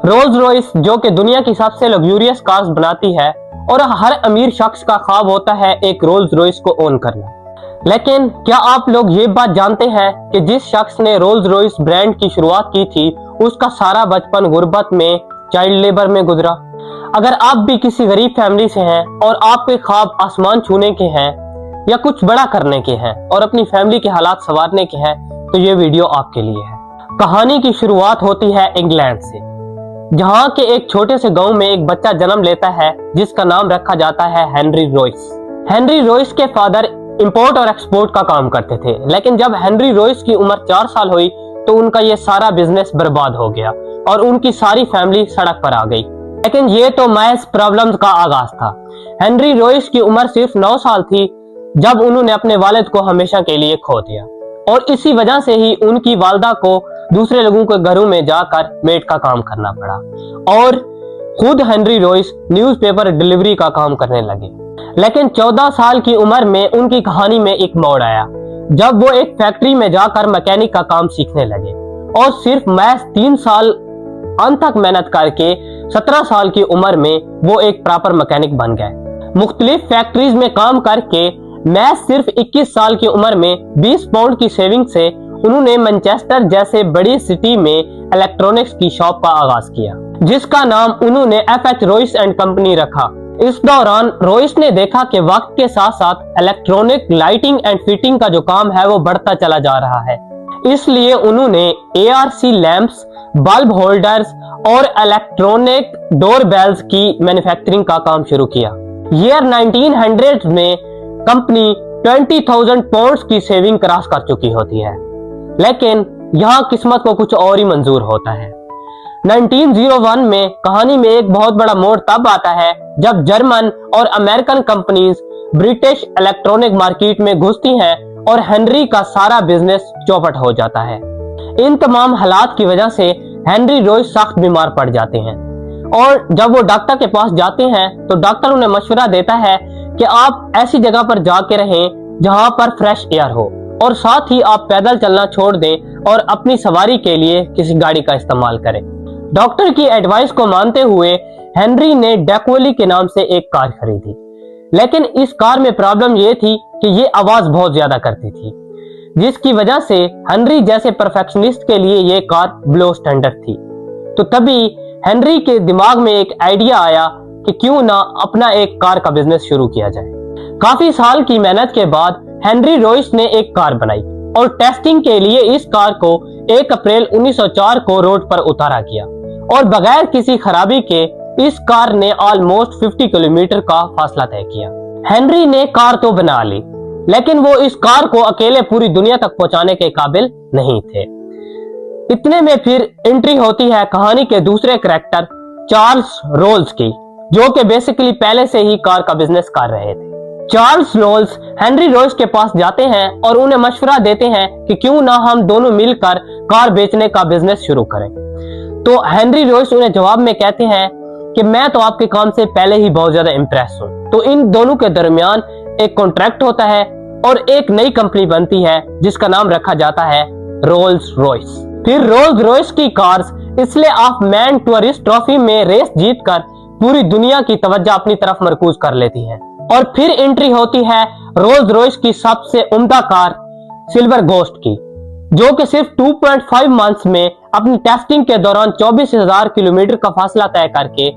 Rolls Royce जो कि दुनिया की सबसे लग्जूरियस कार्स बनाती है और हर अमीर शख्स का ख्वाब होता है एक रोल्स रॉयस को ओन करना। लेकिन क्या आप लोग ये बात जानते हैं कि जिस शख्स ने रोल्स रॉयस ब्रांड की शुरुआत की थी उसका सारा बचपन गुर्बत में, चाइल्ड लेबर में गुजरा। अगर आप भी किसी गरीब फैमिली से हैं और आपके ख्वाब आसमान छूने के हैं या कुछ बड़ा करने के हैं और अपनी फैमिली के हालात संवारने के हैं तो ये वीडियो आपके लिए है। कहानी की शुरुआत होती है इंग्लैंड से, जहां के एक छोटे से गांव में एक बच्चा जन्म लेता है जिसका नाम रखा जाता है हेनरी रॉयस। हेनरी रॉयस के फादर इंपोर्ट और एक्सपोर्ट का काम करते थे, लेकिन जब हेनरी रॉयस की उम्र 4 साल हुई तो उनका ये सारा बिजनेस बर्बाद हो गया और उनकी सारी फैमिली सड़क पर आ गई। लेकिन ये तो महज प्रॉब्लम्स का आगाज था। हेनरी रॉयस की उम्र सिर्फ 9 साल थी जब उन्होंने अपने वालिद को हमेशा के लिए खो दिया और इसी वजह से ही उनकी वालदा को दूसरे लोगों के घरों में जाकर मेड का काम करना पड़ा और खुद हेनरी रॉयस न्यूज़पेपर डिलीवरी का काम करने लगे। लेकिन 14 साल की उम्र में उनकी कहानी में एक मोड़ आया जब वो एक फैक्ट्री में जाकर मैकेनिक का काम सीखने लगे और सिर्फ महज 3 साल अनथक मेहनत करके 17 साल की उम्र में वो एक प्रॉपर मैकेनिक बन गए। मुख्तलिफ फैक्ट्रीज में काम करके महज सिर्फ 21 साल की उम्र में 20 पाउंड की सेविंग से उन्होंने मैनचेस्टर जैसे बड़ी सिटी में इलेक्ट्रॉनिक्स की शॉप का आगाज किया जिसका नाम उन्होंने FH रॉयस एंड कंपनी रखा। इस दौरान रॉयस ने देखा कि वक्त के साथ साथ इलेक्ट्रॉनिक लाइटिंग एंड फिटिंग का जो काम है वो बढ़ता चला जा रहा है, इसलिए उन्होंने ARC लैंप्स, बल्ब होल्डर्स और इलेक्ट्रॉनिक डोर बेल्स की मैन्युफैक्चरिंग का काम शुरू किया। ईयर 1900 में कंपनी 20,000 पाउंड्स की सेविंग क्रॉस कर चुकी होती है, लेकिन यहाँ किस्मत को कुछ और ही मंजूर होता है। 1901 में कहानी में एक बहुत बड़ा मोड़ तब आता है जब जर्मन और American companies British electronic market में घुसती हैं और हेनरी का सारा बिजनेस चौपट हो जाता है। इन तमाम हालात की वजह से हेनरी रॉयस सख्त बीमार पड़ जाते हैं और जब वो डॉक्टर के पास जाते हैं तो डॉक्टर उन्हें मशवरा देता है कि आप ऐसी जगह पर जाके रहें जहां पर फ्रेश एयर हो और साथ ही आप पैदल चलना छोड़ दें और अपनी सवारी के लिए किसी गाड़ी का इस्तेमाल करें। डॉक्टर की एडवाइस को मानते हुए हेनरी ने डेकोली के नाम से एक कार खरीदी, लेकिन इस कार में प्रॉब्लम यह थी कि ये आवाज बहुत ज्यादा करती थी, जिसकी वजह से हेनरी जैसे परफेक्शनिस्ट के लिए ये कार बिलो स्टैंडर्ड थी। तो तभी हेनरी के दिमाग में एक आइडिया आया कि क्यों ना अपना एक कार का बिजनेस शुरू किया जाए। काफी साल की मेहनत के बाद हेनरी रॉयस ने एक कार बनाई और टेस्टिंग के लिए इस कार को 1 अप्रैल 1904 को रोड पर उतारा गया और बगैर किसी खराबी के इस कार ने ऑलमोस्ट 50 किलोमीटर का फासला तय किया। हेनरी ने कार तो बना ली, लेकिन वो इस कार को अकेले पूरी दुनिया तक पहुंचाने के काबिल नहीं थे। इतने में फिर एंट्री होती है कहानी के दूसरे कैरेक्टर चार्ल्स रोल्स की, जो कि बेसिकली पहले से ही कार का बिजनेस कर रहे थे। चार्ल्स रोल्स हेनरी रॉयस के पास जाते हैं और उन्हें मशवरा देते हैं कि क्यों ना हम दोनों मिलकर कार बेचने का बिजनेस शुरू करें। तो हेनरी रॉयस उन्हें जवाब में कहते हैं कि मैं तो आपके काम से पहले ही बहुत ज्यादा इंप्रेस हूं। तो इन दोनों के दरमियान एक कॉन्ट्रैक्ट होता है और एक नई कंपनी बनती है जिसका नाम रखा जाता है रोल्स रॉयस। फिर रोल्स रॉयस की कार्स इसलिए ऑफ मैन टूरिस्ट ट्रॉफी में रेस जीतकर पूरी दुनिया की तवज्जो अपनी तरफ मरकूज कर लेती है। और फिर एंट्री होती है रोल्स रॉयस की सबसे उम्दा कार सिल्वर गोस्ट की, जो कि सिर्फ 2.5 मंथ्स में अपनी टेस्टिंग के दौरान 24,000 किलोमीटर का फासला तय करके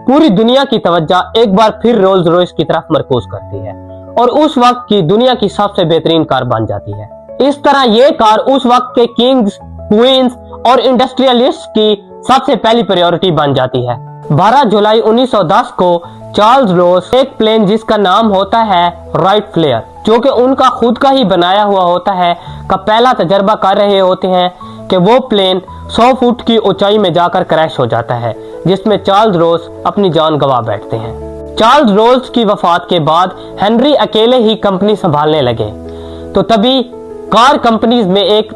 पूरी दुनिया की तवज्जो एक बार फिर रोल्स रॉयस की तरफ मरकूज करती है और उस वक्त की दुनिया की सबसे बेहतरीन कार बन जाती है। इस तरह ये कार उस वक्त के किंग्स, क्वींस और इंडस्ट्रियलिस्ट की सबसे पहली प्रायोरिटी बन जाती है। 12 जुलाई 1910 को चार्ल्स रोल्स एक प्लेन जिसका नाम होता है राइट फ्लेयर, जो कि उनका खुद का ही बनाया हुआ होता है, का पहला तजर्बा कर रहे होते हैं कि वो प्लेन 100 फुट की ऊंचाई में जाकर क्रैश हो जाता है, जिसमें चार्ल्स रोल्स अपनी जान गंवा बैठते हैं। चार्ल्स रोल्स की वफात के बाद हेनरी अकेले ही कंपनी संभालने लगे। तो तभी कार कंपनीज में एक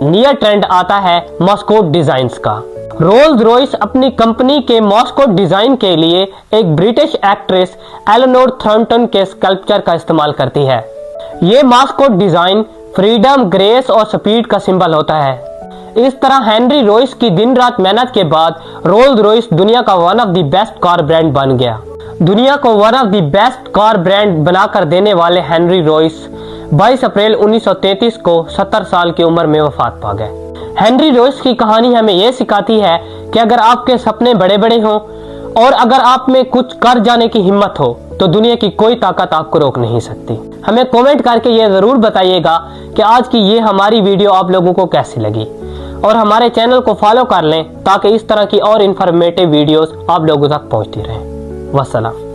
नया ट्रेंड आता है मॉस्कोट डिजाइन्स का। रोल्स रॉयस अपनी कंपनी के मॉस्कोट डिजाइन के लिए एक ब्रिटिश एक्ट्रेस एलेनोर थॉर्नटन के स्कल्पचर का इस्तेमाल करती है। ये मॉस्कोट डिजाइन फ्रीडम, ग्रेस और स्पीड का सिंबल होता है। इस तरह हेनरी रॉयस की दिन रात मेहनत के बाद रोल्स रॉयस दुनिया का one of the best car brand बन गया। दुनिया को one of the best car brand बनाकर देने वाले हेनरी रॉयस 22 अप्रैल 1933 को 70 साल की उम्र में वफात पा गए। हेनरी रॉयस की कहानी हमें यह सिखाती है कि अगर आपके सपने बड़े बड़े हों और अगर आप में कुछ कर जाने की हिम्मत हो तो दुनिया की कोई ताकत आपको रोक नहीं सकती। हमें कमेंट करके ये जरूर बताइएगा कि आज की ये हमारी वीडियो आप लोगों को कैसी लगी और हमारे चैनल को फॉलो कर लें ताकि इस तरह की और इन्फॉर्मेटिव वीडियोस आप लोगों तक पहुंचती रहें। वस्सलाम।